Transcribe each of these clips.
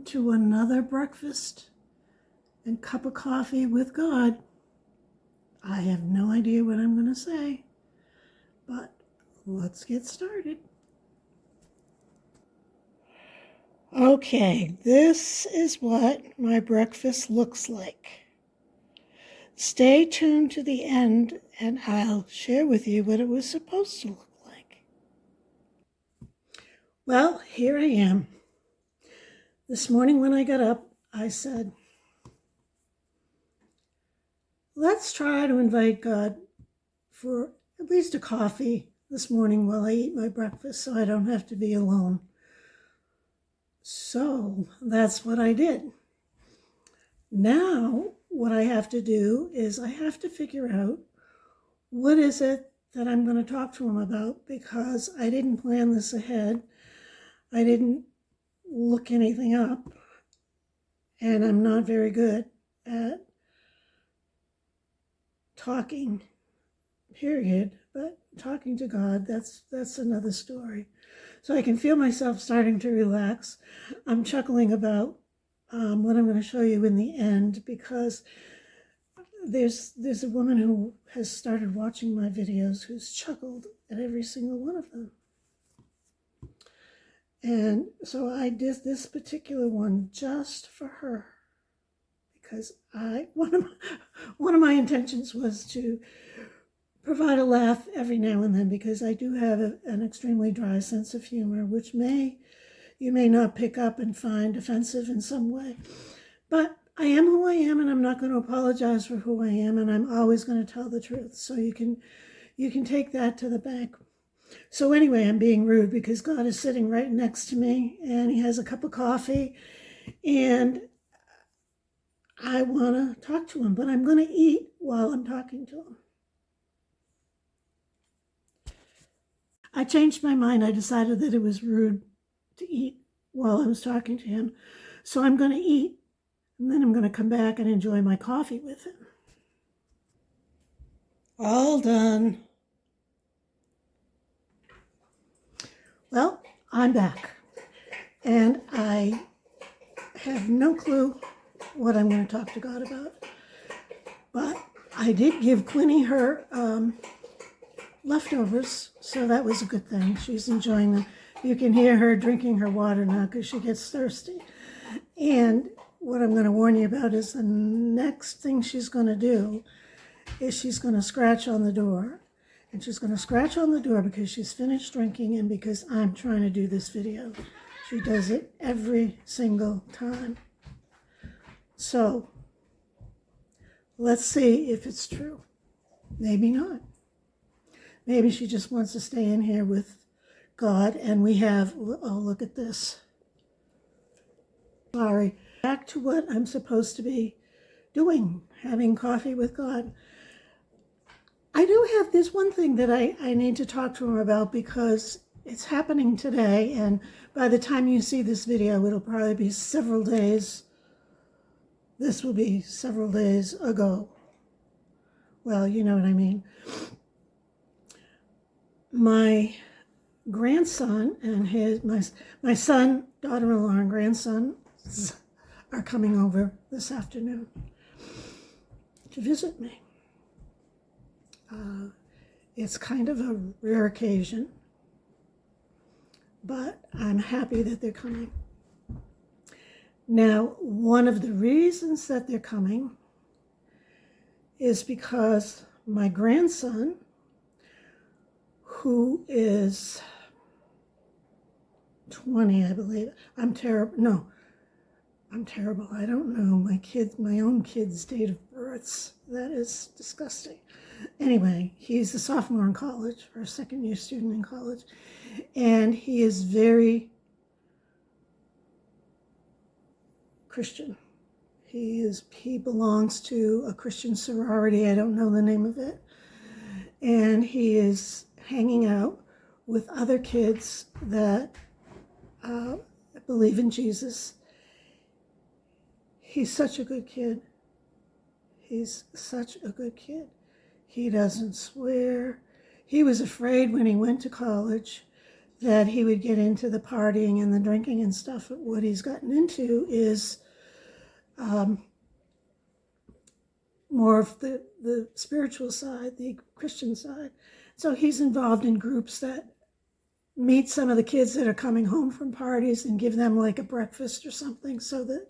to another breakfast and cup of coffee with God. I have no idea what I'm going to say, but let's get started. Okay, this is what my breakfast looks like. Stay tuned to the end and I'll share with you what it was supposed to look like. Well, here I am. This morning when I got up, I said, let's try to invite God for at least a coffee this morning while I eat my breakfast so I don't have to be alone. So that's what I did. Now, what I have to do is I have to figure out what is it that I'm going to talk to him about, because I didn't plan this ahead. I didn't look anything up, and I'm not very good at talking, period. But talking to God, that's another story. So I can feel myself starting to relax. I'm chuckling about what I'm going to show you in the end, because there's a woman who has started watching my videos who's chuckled at every single one of them. And so I did this particular one just for her, because one of my intentions was to provide a laugh every now and then, because I do have an extremely dry sense of humor, which you may not pick up and find offensive in some way. But I am who I am, and I'm not going to apologize for who I am, and I'm always going to tell the truth. So you can take that to the bank. So anyway, I'm being rude because God is sitting right next to me, and he has a cup of coffee, and I want to talk to him, but I'm going to eat while I'm talking to him. I changed my mind. I decided that it was rude to eat while I was talking to him. So I'm going to eat, and then I'm going to come back and enjoy my coffee with him. All done. Well, I'm back, and I have no clue what I'm going to talk to God about. But I did give Quinny her leftovers, so that was a good thing. She's enjoying them. You can hear her drinking her water now because she gets thirsty. And what I'm going to warn you about is the next thing she's going to do is she's going to scratch on the door. And she's going to scratch on the door because she's finished drinking and because I'm trying to do this video. She does it every single time. So let's see if it's true. Maybe not. Maybe she just wants to stay in here with God, and we have, oh, look at this. Sorry. Back to what I'm supposed to be doing, having coffee with God. I do have this one thing that I need to talk to him about, because it's happening today, and by the time you see this video, it'll probably be several days. This will be several days ago. Well, you know what I mean. My grandson and my son, daughter-in-law, and grandson are coming over this afternoon to visit me. It's kind of a rare occasion, but I'm happy that they're coming. Now, one of the reasons that they're coming is because my grandson, who is 20, I believe. I'm terrible. I don't know my own kid's date of births. That is disgusting. Anyway, he's a sophomore in college, or a second-year student in college, and he is very Christian. He belongs to a Christian sorority. I don't know the name of it. And he is hanging out with other kids that believe in Jesus. He's such a good kid. He's such a good kid. He doesn't swear. He was afraid when he went to college that he would get into the partying and the drinking and stuff. What he's gotten into is more of the spiritual side, the Christian side. So he's involved in groups that meet some of the kids that are coming home from parties and give them like a breakfast or something so that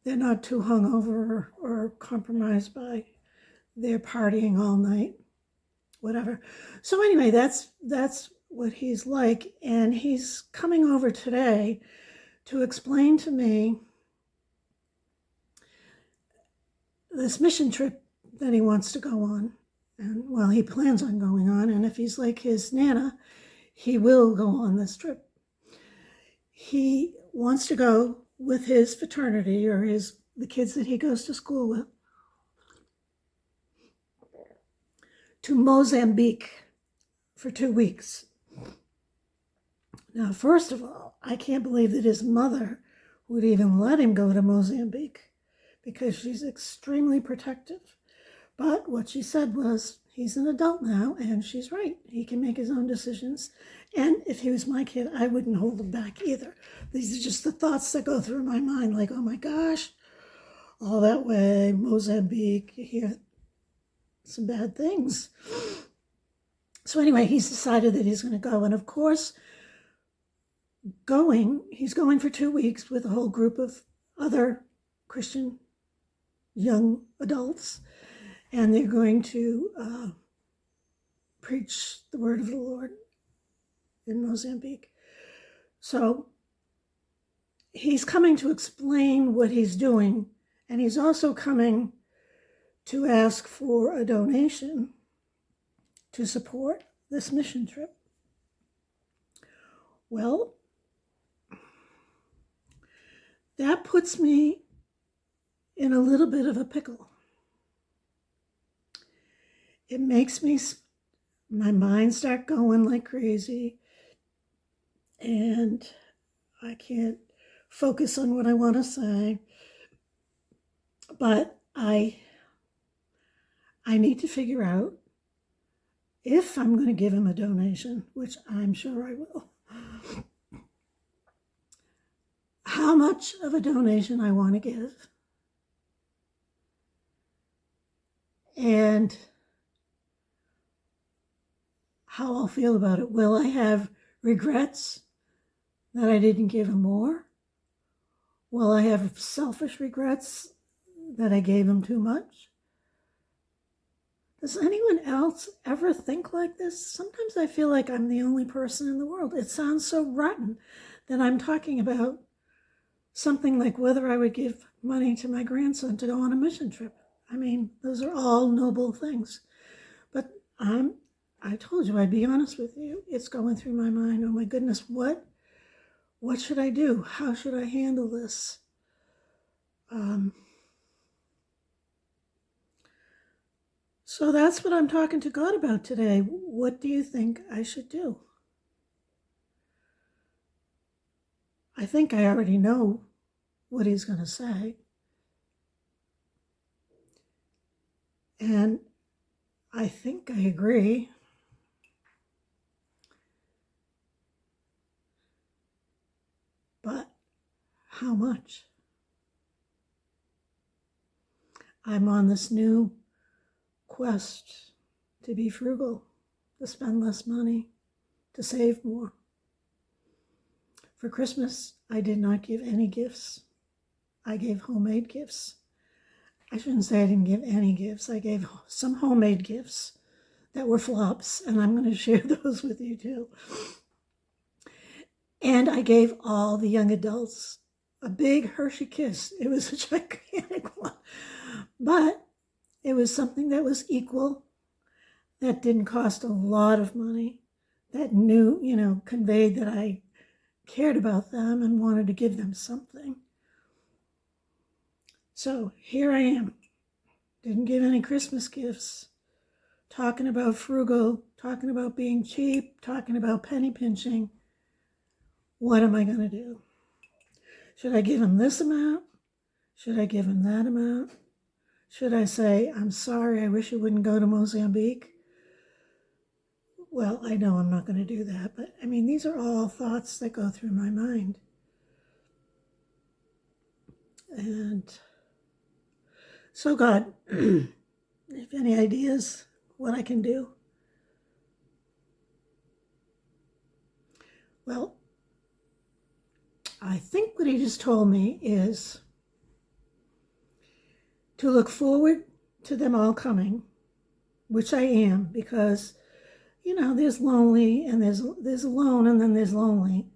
they're not too hungover or compromised by their partying all night, whatever. So anyway, that's what he's like. And he's coming over today to explain to me this mission trip that he wants to go on. And well, he plans on going on. And if he's like his Nana, he will go on this trip. He wants to go with his fraternity or the kids that he goes to school with to Mozambique for 2 weeks. Now, first of all, I can't believe that his mother would even let him go to Mozambique because she's extremely protective. But what she said was, he's an adult now, and she's right. He can make his own decisions. And if he was my kid, I wouldn't hold him back either. These are just the thoughts that go through my mind, like, oh my gosh, all that way, Mozambique, you hear some bad things. So anyway, he's decided that he's going to go. And of course, he's going for 2 weeks with a whole group of other Christian young adults. And they're going to preach the word of the Lord in Mozambique. So he's coming to explain what he's doing, and he's also coming to ask for a donation to support this mission trip. Well, that puts me in a little bit of a pickle. It makes my mind start going like crazy, and I can't focus on what I want to say. But I need to figure out if I'm going to give him a donation, which I'm sure I will, how much of a donation I want to give, and how I'll feel about it. Will I have regrets that I didn't give him more? Will I have selfish regrets that I gave him too much? Does anyone else ever think like this? Sometimes I feel like I'm the only person in the world. It sounds so rotten that I'm talking about something like whether I would give money to my grandson to go on a mission trip. I mean, those are all noble things. But I told you I'd be honest with you. It's going through my mind. Oh my goodness, what should I do? How should I handle this? So that's what I'm talking to God about today. What do you think I should do? I think I already know what he's going to say. And I think I agree. But how much? I'm on this new quest to be frugal, to spend less money, to save more. For Christmas, I did not give any gifts. I gave homemade gifts. I shouldn't say I didn't give any gifts. I gave some homemade gifts that were flops, and I'm going to share those with you too. And I gave all the young adults a big Hershey kiss. It was a gigantic one. But it was something that was equal, that didn't cost a lot of money, that conveyed that I cared about them and wanted to give them something. So here I am. Didn't give any Christmas gifts. Talking about frugal, talking about being cheap, talking about penny pinching. What am I going to do? Should I give him this amount? Should I give him that amount? Should I say, I'm sorry, I wish you wouldn't go to Mozambique? well, I know I'm not going to do that, but I mean, these are all thoughts that go through my mind. And so, God, if any ideas what I can do? Well, I think what he just told me is to look forward to them all coming, which I am, because, you know, there's lonely and there's alone and then there's lonely,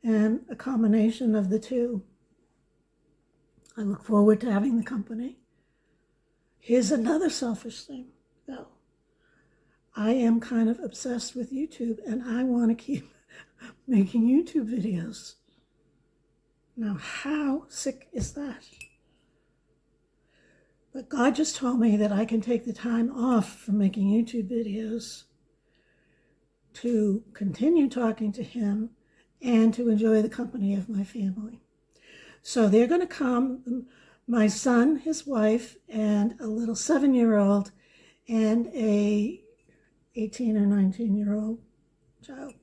and a combination of the two. I look forward to having the company. Here's another selfish thing, though. I am kind of obsessed with YouTube, and I want to keep making YouTube videos. Now, how sick is that? But God just told me that I can take the time off from making YouTube videos to continue talking to him and to enjoy the company of my family. So they're going to come, my son, his wife, and a little 7-year-old and a 18 or 19-year-old child.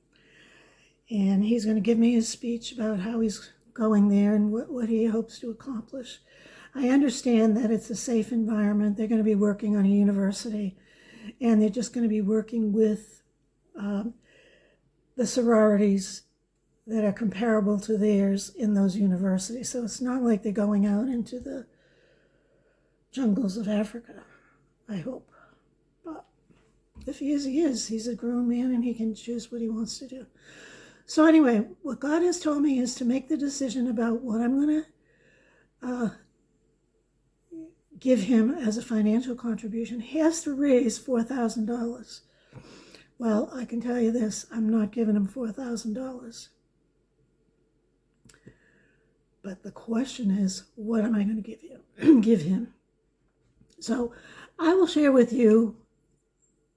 And he's going to give me his speech about how he's going there and what he hopes to accomplish. I understand that it's a safe environment. They're going to be working on a university, and they're just going to be working with the sororities that are comparable to theirs in those universities. So it's not like they're going out into the jungles of Africa, I hope. But if he is, he is. He's a grown man and he can choose what he wants to do. So anyway, what God has told me is to make the decision about what I'm going to give him as a financial contribution. He has to raise $4,000. Well, I can tell you this, I'm not giving him $4,000. But the question is, what am I going to give him? So I will share with you,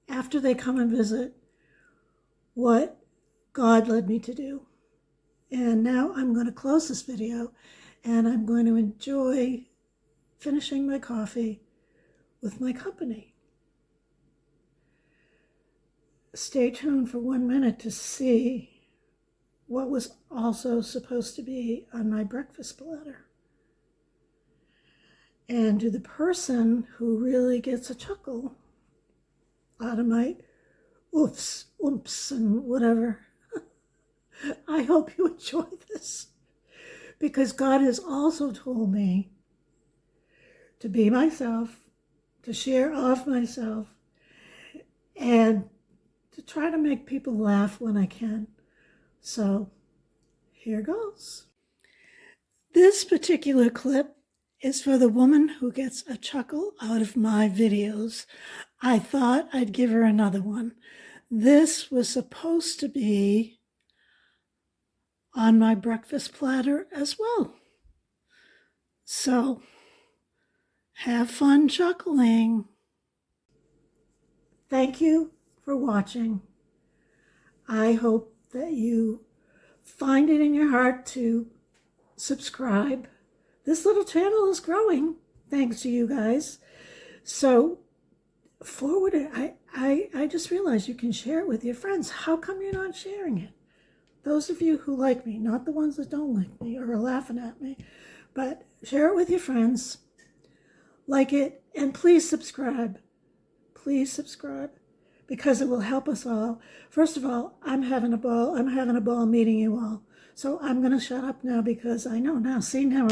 after they come and visit, what God led me to do. And now I'm going to close this video, and I'm going to enjoy finishing my coffee with my company. Stay tuned for 1 minute to see what was also supposed to be on my breakfast platter. And to the person who really gets a chuckle out of my oofs, oomps, and whatever, I hope you enjoy this, because God has also told me to be myself, to share off myself, and to try to make people laugh when I can. So here goes. This particular clip is for the woman who gets a chuckle out of my videos. I thought I'd give her another one. This was supposed to be on my breakfast platter as well. So have fun chuckling. Thank you for watching. I hope that you find it in your heart to subscribe. This little channel is growing thanks to you guys. So forward it. I just realized you can share it with your friends. How come you're not sharing it? Those of you who like me, not the ones that don't like me or are laughing at me, but share it with your friends. Like it, and please subscribe. Please subscribe, because it will help us all. First of all, I'm having a ball. I'm having a ball meeting you all. So I'm going to shut up now, because I know now. See, now